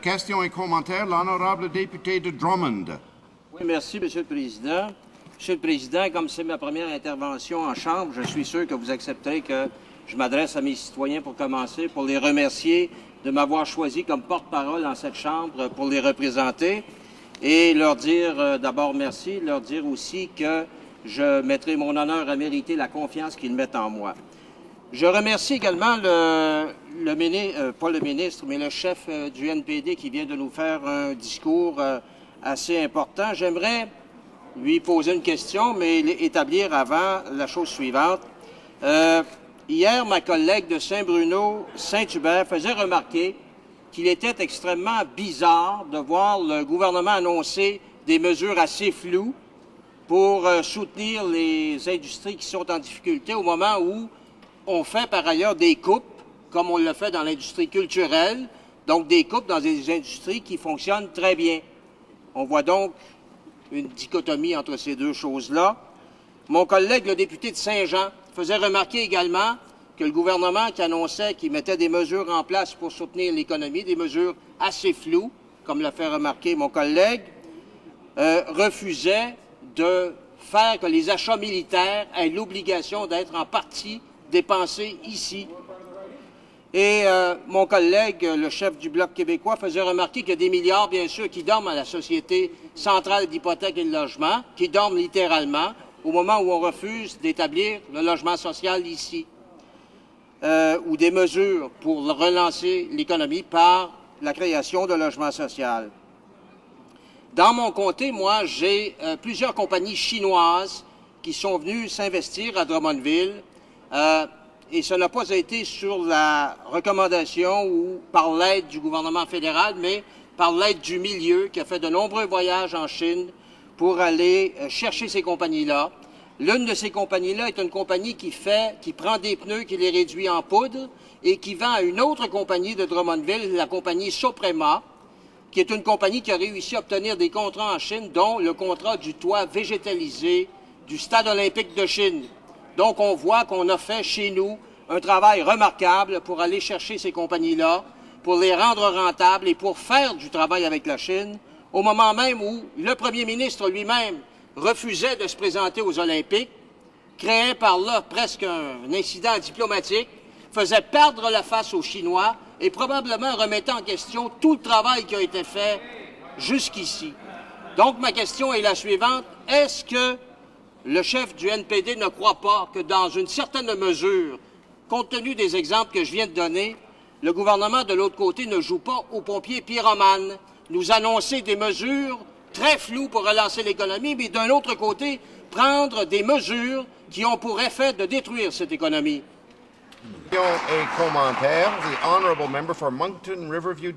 Question et commentaire, l'honorable député de Drummond. Oui, merci, Monsieur le Président. Monsieur le Président, comme c'est ma première intervention en Chambre, je suis sûr que vous accepterez que je m'adresse à mes citoyens pour commencer, pour les remercier de m'avoir choisi comme porte-parole dans cette Chambre pour les représenter et leur dire d'abord merci, leur dire aussi que je mettrai mon honneur à mériter la confiance qu'ils mettent en moi. Je remercie également pas le ministre, mais le chef du NPD qui vient de nous faire un discours assez important. J'aimerais lui poser une question, mais établir avant la chose suivante. Hier, ma collègue de Saint-Bruno, Saint-Hubert, faisait remarquer qu'il était extrêmement bizarre de voir le gouvernement annoncer des mesures assez floues pour soutenir les industries qui sont en difficulté au moment où on fait par ailleurs des coupes, comme on le fait dans l'industrie culturelle, donc des coupes dans des industries qui fonctionnent très bien. On voit donc une dichotomie entre ces deux choses-là. Mon collègue, le député de Saint-Jean, faisait remarquer également que le gouvernement qui annonçait qu'il mettait des mesures en place pour soutenir l'économie, des mesures assez floues, comme l'a fait remarquer mon collègue, refusait de faire que les achats militaires aient l'obligation d'être en partie dépensés ici. Et mon collègue, le chef du Bloc québécois, faisait remarquer qu'il y a des milliards, bien sûr, qui dorment à la Société centrale d'hypothèque et de logement, qui dorment littéralement au moment où on refuse d'établir le logement social ici, ou des mesures pour relancer l'économie par la création de logements sociaux. Dans mon comté, moi, j'ai plusieurs compagnies chinoises qui sont venues s'investir à Drummondville, et ce n'a pas été sur la recommandation ou par l'aide du gouvernement fédéral, mais par l'aide du milieu qui a fait de nombreux voyages en Chine pour aller chercher ces compagnies-là. L'une de ces compagnies-là est une compagnie qui prend des pneus, qui les réduit en poudre et qui vend à une autre compagnie de Drummondville, la compagnie Soprema, qui est une compagnie qui a réussi à obtenir des contrats en Chine, dont le contrat du toit végétalisé du Stade olympique de Chine. Donc, on voit qu'on a fait chez nous un travail remarquable pour aller chercher ces compagnies-là, pour les rendre rentables et pour faire du travail avec la Chine, au moment même où le premier ministre lui-même refusait de se présenter aux Olympiques, créait par là presque un incident diplomatique, faisait perdre la face aux Chinois et probablement remettait en question tout le travail qui a été fait jusqu'ici. Donc, ma question est la suivante. Est-ce que le chef du NPD ne croit pas que, dans une certaine mesure, compte tenu des exemples que je viens de donner, le gouvernement de l'autre côté ne joue pas aux pompiers pyromanes, nous annoncer des mesures très floues pour relancer l'économie, mais d'un autre côté, prendre des mesures qui ont pour effet de détruire cette économie. Question et commentaire, the honorable member for Moncton Riverview.